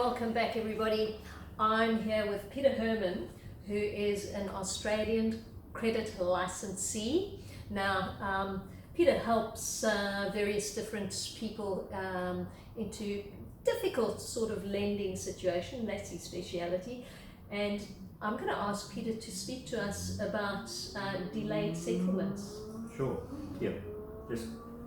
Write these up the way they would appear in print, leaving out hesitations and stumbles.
welcome back everybody. I'm here with Peter Hermann, who is an Australian credit licensee. Now, Peter helps various different people into difficult sort of lending situation. That's his speciality. And I'm going to ask Peter to speak to us about delayed settlements. Sure. Yeah.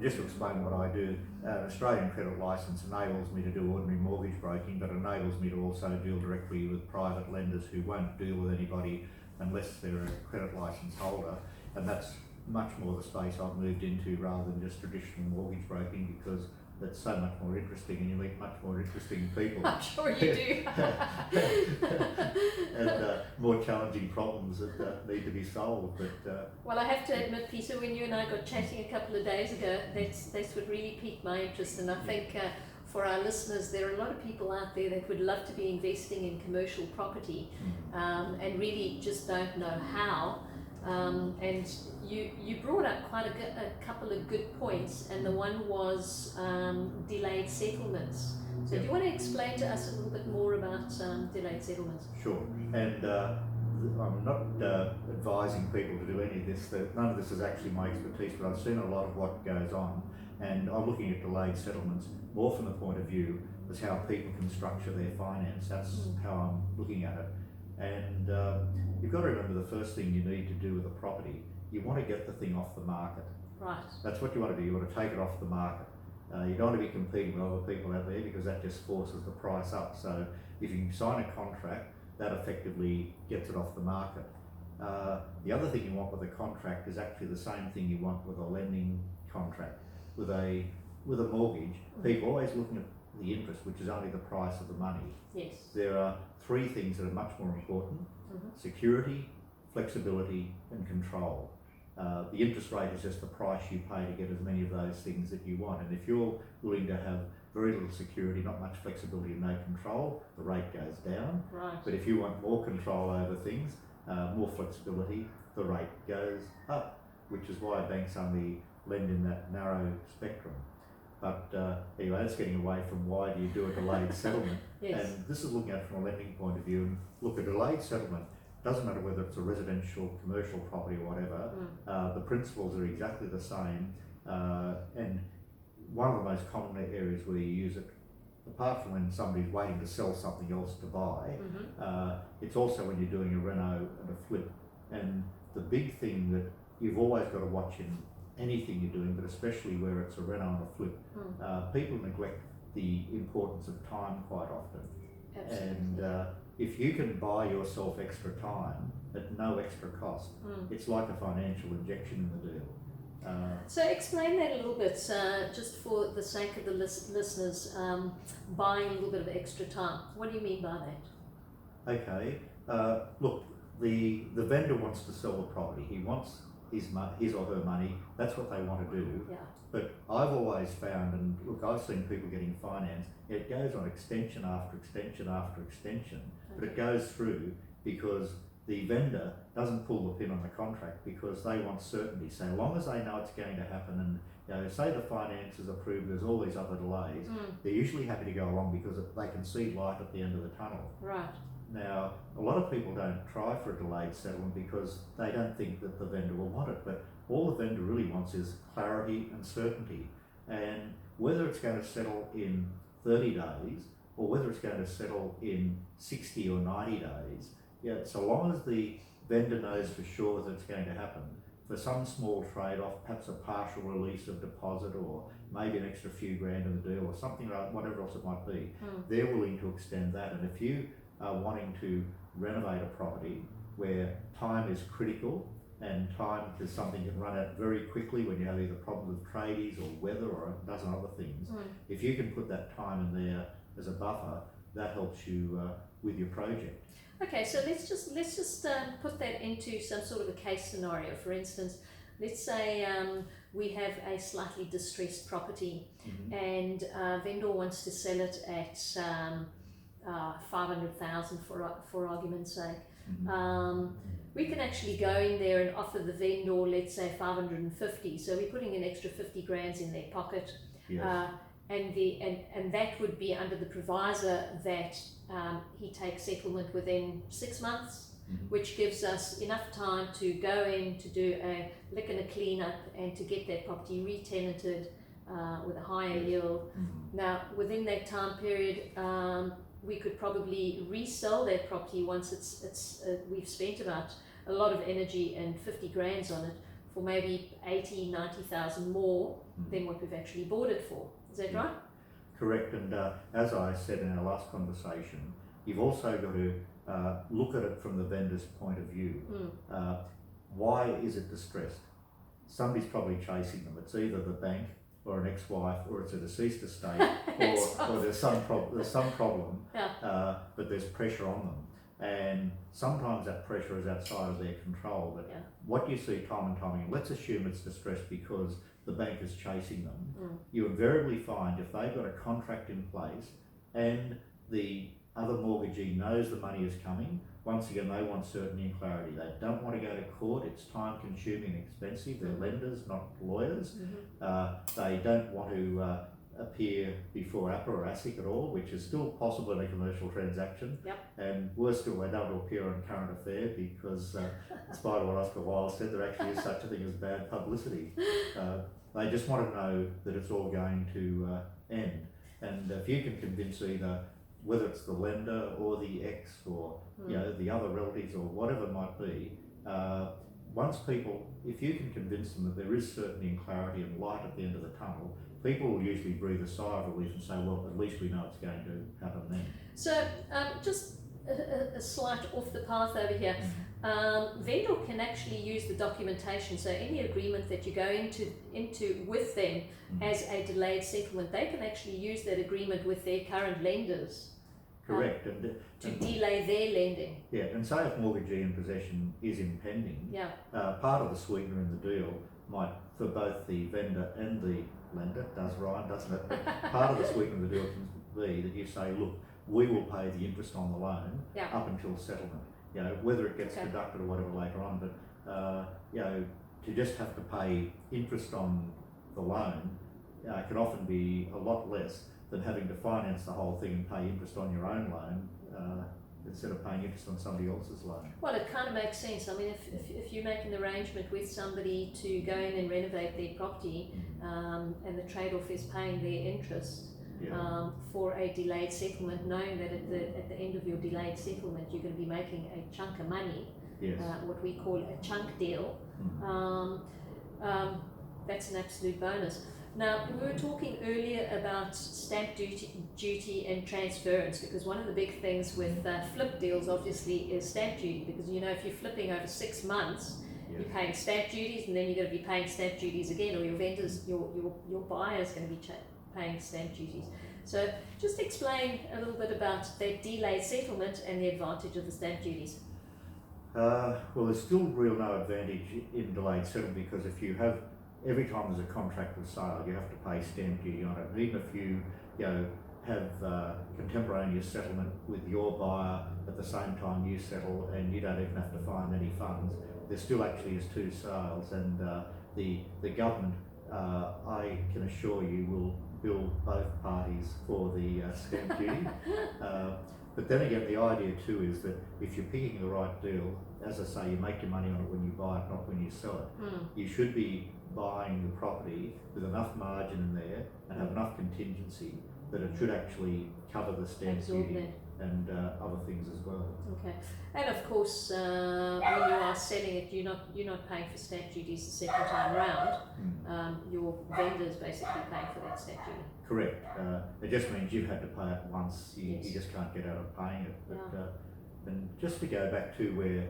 Just to explain what I do, an Australian credit licence enables me to do ordinary mortgage broking, but enables me to also deal directly with private lenders who won't deal with anybody unless they're a credit licence holder, and that's much more the space I've moved into rather than just traditional mortgage broking, because it's so much more interesting and you meet much more interesting people. I'm sure you do. And more challenging problems that need to be solved. But well, I have to admit, Peter, when you and I got chatting a couple of days ago, that's what really piqued my interest. And I think for our listeners, there are a lot of people out there that would love to be investing in commercial property and really just don't know how. And you brought up quite a couple of good points, and the one was delayed settlements. So do you want to explain to us a little bit more about delayed settlements? Sure. And I'm not advising people to do any of this. None of this is actually my expertise, but I've seen a lot of what goes on, and I'm looking at delayed settlements more from the point of view as how people can structure their finance. That's how I'm looking at it. And you've got to remember the first thing you need to do with a property, you want to get the thing off the market. Right. That's what you want to do. You want to take it off the market. You don't want to be competing with other people out there, because that just forces the price up. So if you can sign a contract, that effectively gets it off the market. The other thing you want with a contract is actually the same thing you want with a lending contract. With a mortgage, people are always looking at the interest, which is only the price of the money. Yes. There are three things that are much more important: security, flexibility, and control. The interest rate is just the price you pay to get as many of those things that you want. And if you're willing to have very little security, not much flexibility, and no control, the rate goes down. Right. But if you want more control over things, more flexibility, the rate goes up, which is why banks only lend in that narrow spectrum. But anyway, that's getting away from why do you do a delayed settlement. Yes. And this is looking at it from a lending point of view. And look, a delayed settlement, doesn't matter whether it's a residential, commercial property or whatever, the principles are exactly the same. And one of the most common areas where you use it, apart from when somebody's waiting to sell something else to buy, it's also when you're doing a reno and a flip. And the big thing that you've always got to watch in anything you're doing, but especially where it's a reno and a flip, people neglect the importance of time quite often. Absolutely. And if you can buy yourself extra time at no extra cost, it's like a financial injection in the deal. So explain that a little bit, just for the sake of the listeners, buying a little bit of extra time. What do you mean by that? Okay, look, the vendor wants to sell the property. He wants his or her money. That's what they want to do. Yeah. But I've always found, and look, I've seen people getting finance, it goes on extension after extension after extension, but it goes through because the vendor doesn't pull the pin on the contract, because they want certainty. So long as they know it's going to happen, and say the finance is approved, there's all these other delays, they're usually happy to go along because they can see light at the end of the tunnel. Right. Now, a lot of people don't try for a delayed settlement because they don't think that the vendor will want it, but all the vendor really wants is clarity and certainty. And whether it's going to settle in 30 days or whether it's going to settle in 60 or 90 days, so long as the vendor knows for sure that it's going to happen, for some small trade-off, perhaps a partial release of deposit or maybe an extra few grand in the deal or something like whatever else it might be, they're willing to extend that. And if you are wanting to renovate a property where time is critical, and time is something that can run out very quickly when you have either problems with tradies or weather or a dozen other things, if you can put that time in there as a buffer, that helps you with your project. Okay, so let's just put that into some sort of a case scenario. For instance, let's say we have a slightly distressed property, and vendor wants to sell it at 500,000 for argument's sake. We can actually go in there and offer the vendor, let's say 550. So we're putting an extra 50 grand in their pocket. Yes. and that would be under the proviso that he takes settlement within 6 months, which gives us enough time to go in to do a lick and a clean up and to get that property re-tenanted with a higher yield. Now, within that time period, we could probably resell that property once we've spent about a lot of energy and 50 grand on it for maybe 90,000 more than what we've actually bought it for. Is that right? Correct, and as I said in our last conversation, you've also got to look at it from the vendor's point of view. Why is it distressed? Somebody's probably chasing them. It's either the bank or an ex-wife, or it's a deceased estate, or there's some problem, but there's pressure on them. And sometimes that pressure is outside of their control. But what you see time and time again, let's assume it's distressed because the bank is chasing them. You invariably find if they've got a contract in place and the other mortgagee knows the money is coming, once again they want certainty and clarity. They don't want to go to court, it's time consuming and expensive. They're lenders, not lawyers. They don't want to appear before APRA or ASIC at all, which is still possible in a commercial transaction. And worse still, they don't appear on current affair because in spite of what Oscar Wilde said, there actually is such a thing as bad publicity. They just want to know that it's all going to end. And if you can convince either, whether it's the lender or the ex or the other relatives or whatever it might be, once people, if you can convince them that there is certainty and clarity and light at the end of the tunnel, people will usually breathe a sigh of relief and say, well, at least we know it's going to happen then. So just a slight off the path over here. Vendor can actually use the documentation, so any agreement that you go into with them as a delayed settlement, they can actually use that agreement with their current lenders. Correct. To delay their lending. Yeah, and say if mortgagee in possession is impending, part of the sweetener in the deal might, for both the vendor and the lender, does rhyme, doesn't it? But part of the sweetener in the deal can be that you say, look, we will pay the interest on the loan up until settlement. Whether it gets deducted or whatever later on, but to just have to pay interest on the loan can often be a lot less than having to finance the whole thing and pay interest on your own loan instead of paying interest on somebody else's loan. Well, it kind of makes sense. I mean, if you make an arrangement with somebody to go in and renovate their property, and the trade-off is paying their interest for a delayed settlement, knowing that at the end of your delayed settlement you're going to be making a chunk of money, what we call a chunk deal, that's an absolute bonus. Now, we were talking earlier about stamp duty and transference, because one of the big things with flip deals obviously is stamp duty, because if you're flipping over 6 months, you're paying stamp duties, and then you're going to be paying stamp duties again, or your vendors, your buyer's going to be paying stamp duties. So just explain a little bit about that delayed settlement and the advantage of the stamp duties. Well, there's still real no advantage in delayed settlement, because if you have, every time there's a contract of sale, you have to pay stamp duty on it. And even if you have contemporaneous settlement with your buyer at the same time you settle, and you don't even have to find any funds, there still actually is 2 sales, and the government, I can assure you, will bill both parties for the stamp duty. But then again, the idea too is that if you're picking the right deal, as I say, you make your money on it when you buy it, not when you sell it. You should be buying the property with enough margin in there and have enough contingency that it should actually cover the stamp duty and other things as well. Okay, and of course, when you are selling it, you're not paying for stamp duties the second time round. Your vendor's basically paying for that stamp duty. Correct. It just means you've had to pay it once. You just can't get out of paying it. But and just to go back to where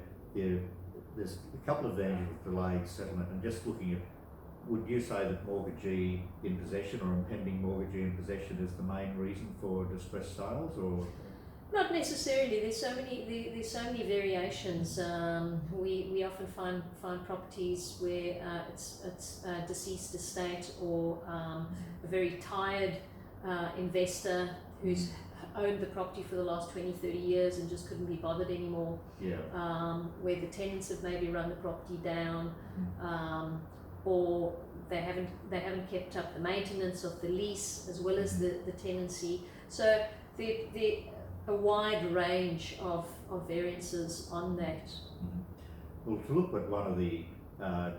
there's a couple of advantages with delayed settlement, and just looking at, would you say that mortgagee in possession or impending mortgagee in possession is the main reason for distressed sales, or? Not necessarily. There's so many variations. We often find properties where it's a deceased estate, or a very tired investor who's owned the property for the last 20-30 years and just couldn't be bothered anymore. Where the tenants have maybe run the property down. or they haven't kept up the maintenance of the lease as well as the tenancy. So there a wide range of variances on that. Well, to look at one of the,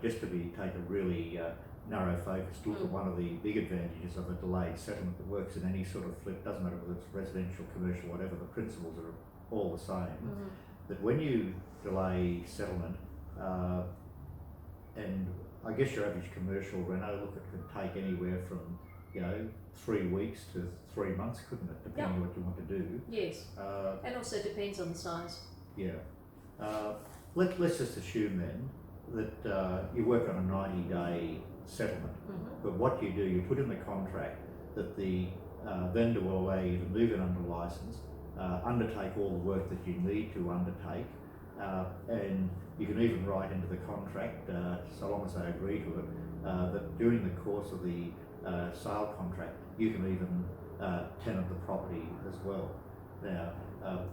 just to take a really narrow focus, to look at one of the big advantages of a delayed settlement that works in any sort of flip, doesn't matter whether it's residential, commercial, whatever, the principles are all the same. That when you delay settlement, and I guess your average commercial reno, look, it could take anywhere from 3 weeks to 3 months, couldn't it, depending on what you want to do. Yes, and also depends on the size. Yeah. Let's just assume then that you work on a 90-day settlement, but what you do, you put in the contract that the vendor will allow you to move in under license, undertake all the work that you need to undertake, and you can even write into the contract, so long as they agree to it, that during the course of the sale contract, you can even tenant the property as well. Now,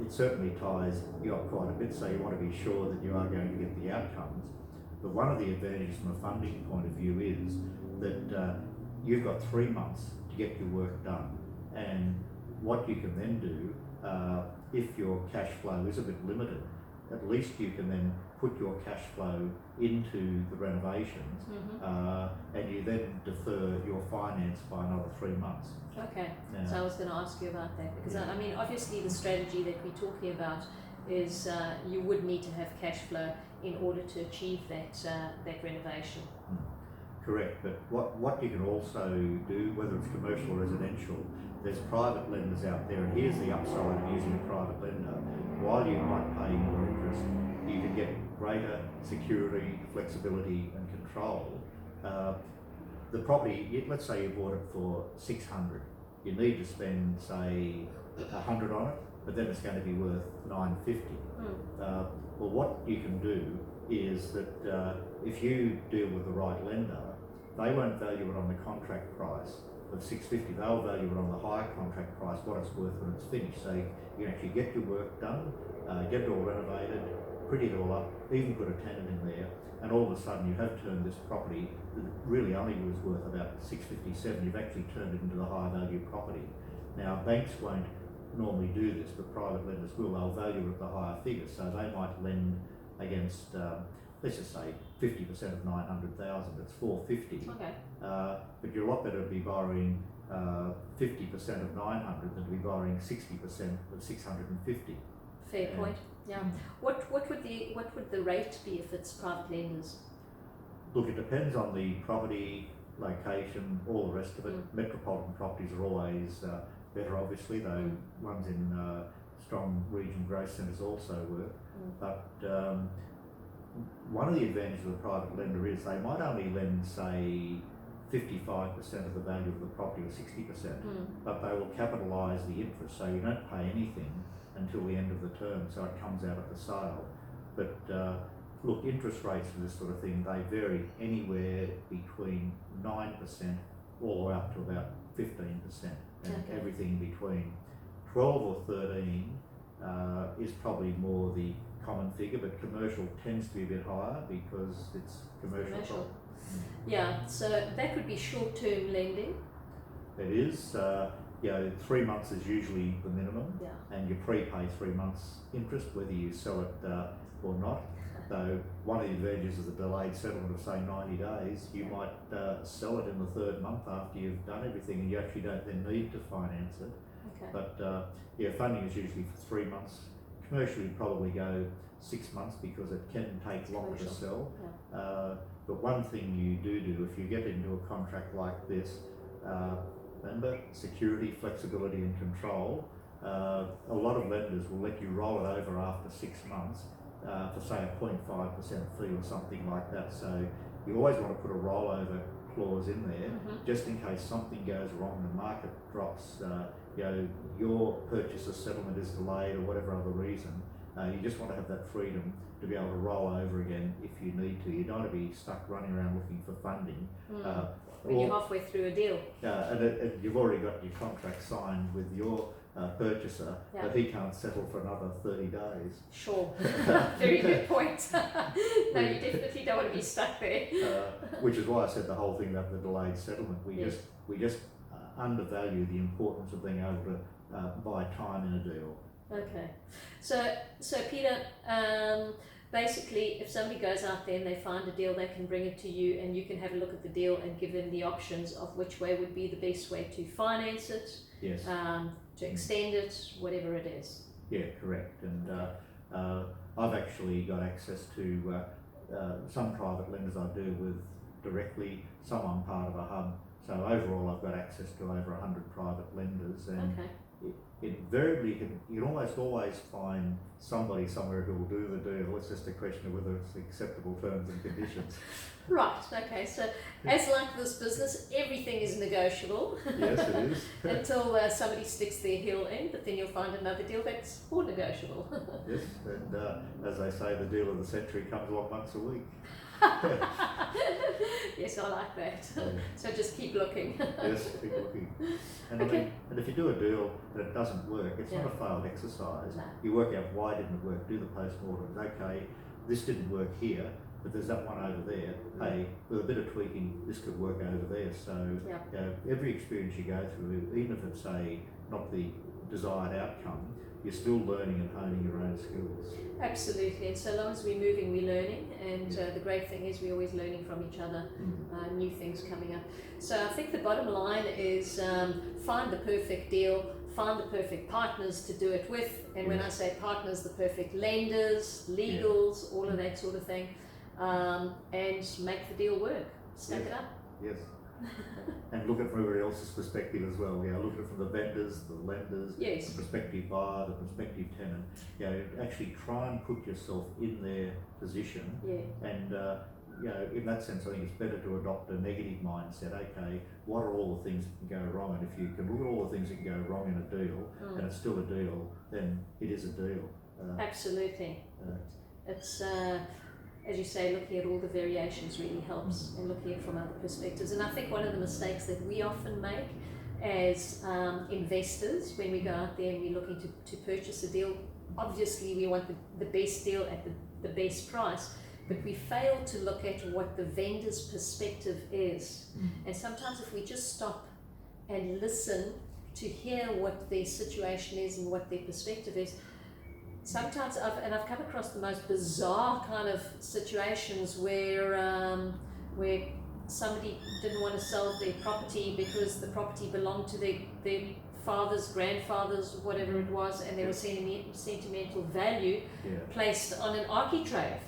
it certainly ties you up quite a bit, so you want to be sure that you are going to get the outcomes. But one of the advantages from a funding point of view is that you've got 3 months to get your work done. And what you can then do, if your cash flow is a bit limited, at least you can then put your cash flow into the renovations, and you then defer your finance by another 3 months. Okay, so I was going to ask you about that, because I mean, obviously the strategy that we're talking about is you would need to have cash flow in order to achieve that renovation. Correct, but what you can also do, whether it's commercial or residential, there's private lenders out there, and here's the upside of using a private lender. While you might pay more interest, you can get greater security, flexibility and control. The property, let's say you bought it for 600, you need to spend say 100 on it, but then it's going to be worth 950. Well, what you can do is that if you deal with the right lender, they won't value it on the contract price of 650, they'll value it on the higher contract price, what it's worth when it's finished. So you can actually get your work done, get it all renovated, pretty it all up, even put a tenant in there, and all of a sudden you have turned this property that really only was worth about 657, you've actually turned it into the higher value property. Now banks won't normally do this, but private lenders will. They'll value it at the higher figure, so they might lend against, let's just say 50% of 900,000, it's 450. Okay. But you're a lot better to be borrowing 50% of 900 than to be borrowing 60% of 650. Fair point. Yeah. What would the rate be if it's private lenders? Look, it depends on the property, location, all the rest of it. Metropolitan properties are always better, obviously, though ones in strong regional growth centres also work. But one of the advantages of a private lender is they might only lend, say, 55% of the value of the property or 60%, but they will capitalise the interest, so you don't pay anything until the end of the term, so it comes out at the sale. But look, interest rates for this sort of thing, they vary anywhere between 9% all the way up to about 15%, and everything between 12 or 13 is probably more the common figure, but commercial tends to be a bit higher because it's commercial. Yeah, so that would be short-term lending. It is. 3 months is usually the minimum, and you prepay 3 months interest whether you sell it or not. Though one of the advantages of the delayed settlement of say 90 days, you might sell it in the 3rd month after you've done everything, and you actually don't then need to finance it. Okay. But funding is usually for 3 months. Commercially, probably go 6 months because it can take longer to sell. But one thing you do if you get into a contract like this, remember, security, flexibility and control. A lot of lenders will let you roll it over after 6 months for say a 0.5% fee or something like that. So you always want to put a rollover clause in there, just in case something goes wrong, the market drops, your purchase or settlement is delayed or whatever other reason. You just want to have that freedom to be able to roll over again if you need to. You don't want to be stuck running around looking for funding. When you're halfway through a deal. And you've already got your contract signed with your purchaser, Yeah. but he can't settle for another 30 days. Sure. Very good point. No, you definitely don't want to be stuck there. Which is why I said the whole thing about the delayed settlement. Yes. We just undervalue the importance of being able to buy time in a deal. Okay. So Peter, basically, if somebody goes out there and they find a deal, they can bring it to you, and you can have a look at the deal and give them the options of which way would be the best way to finance it, Yes. to extend it, whatever it is. Yeah, correct. And I've actually got access to some private lenders I deal with directly. Some I'm part of a hub. So overall, I've got access to over 100 private lenders, and Okay. invariably you can almost always find somebody somewhere who will do the deal. It's just a question of whether it's acceptable terms and conditions. Right. Okay. So, as like this business, everything is negotiable. Yes, it is. Until somebody sticks their heel in, but then you'll find another deal that's more negotiable. Yes, and as they say, the deal of the century comes along once a week. Yes, I like that. Yeah. So just keep looking. Yes, keep looking. And Okay. I mean, and if you do a deal and it doesn't work, it's not a failed exercise. No. You work out why didn't it work, do the post-mortem. Okay, this didn't work here, but there's that one over there. Hey, with a bit of tweaking, this could work over there. So Yeah. you know, every experience you go through, even if it's not the desired outcome, you're still learning and honing your own skills. Absolutely, and so long as we're moving, we're learning, and the great thing is we're always learning from each other, new things coming up. So I think the bottom line is find the perfect deal, find the perfect partners to do it with, and when I say partners, the perfect lenders, legals, all of that sort of thing, and make the deal work. Stack it up. Yes. And look at it from everybody else's perspective as well. Yeah, look at it from the vendors, the lenders, Yes. the prospective buyer, the prospective tenant. You know, actually try and put yourself in their position. Yeah. And you know, in that sense, I think it's better to adopt a negative mindset. Okay, what are all the things that can go wrong? And if you can look at all the things that can go wrong in a deal, and it's still a deal, then it is a deal. Absolutely. It's as you say, looking at all the variations really helps, and looking at it from other perspectives. And I think one of the mistakes that we often make as investors when we go out there and we're looking to purchase a deal, obviously we want the best deal at the best price, but we fail to look at what the vendor's perspective is. And sometimes if we just stop and listen to hear what their situation is and what their perspective is, sometimes I've come across the most bizarre kind of situations where somebody didn't want to sell their property because the property belonged to their fathers, grandfathers, whatever it was, and there was sentimental value placed on an architrave.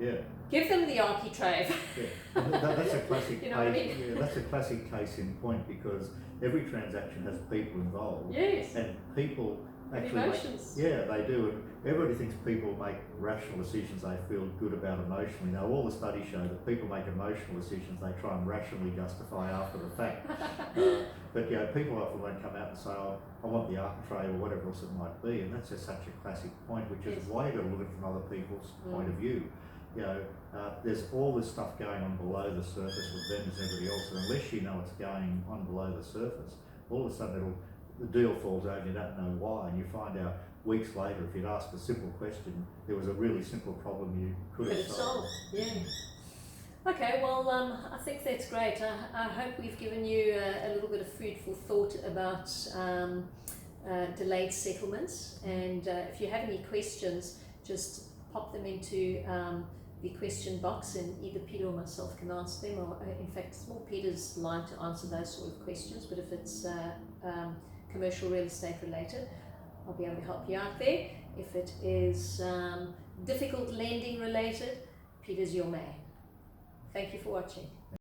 Yeah. Give them the architrave. Yeah. And that's a classic You know what I case. Yeah, that's a classic case in point, because every transaction has people involved. Yes. And people actually Emotions. they do, and everybody thinks people make rational decisions they feel good about emotionally. Now, all the studies show that people make emotional decisions they try and rationally justify after the fact. But you know, people often won't come out and say, "Oh, I want the architrave," or whatever else it might be, and that's just such a classic point, which is why you've got to look at it from other people's point of view. You know, there's all this stuff going on below the surface with vendors and everybody else, and unless you know what's going on below the surface, all of a sudden the deal falls over and you don't know why, and you find out weeks later, if you'd asked a simple question, there was a really simple problem you could have solved. Yeah. Okay, well, I think that's great. I hope we've given you a little bit of food for thought about delayed settlements, and if you have any questions, just pop them into the question box, and either Peter or myself can ask them, or in fact it's more Peter's line to answer those sort of questions, but if it's commercial real estate related, I'll be able to help you out there. If it is difficult lending related, Peter's your man. Thank you for watching.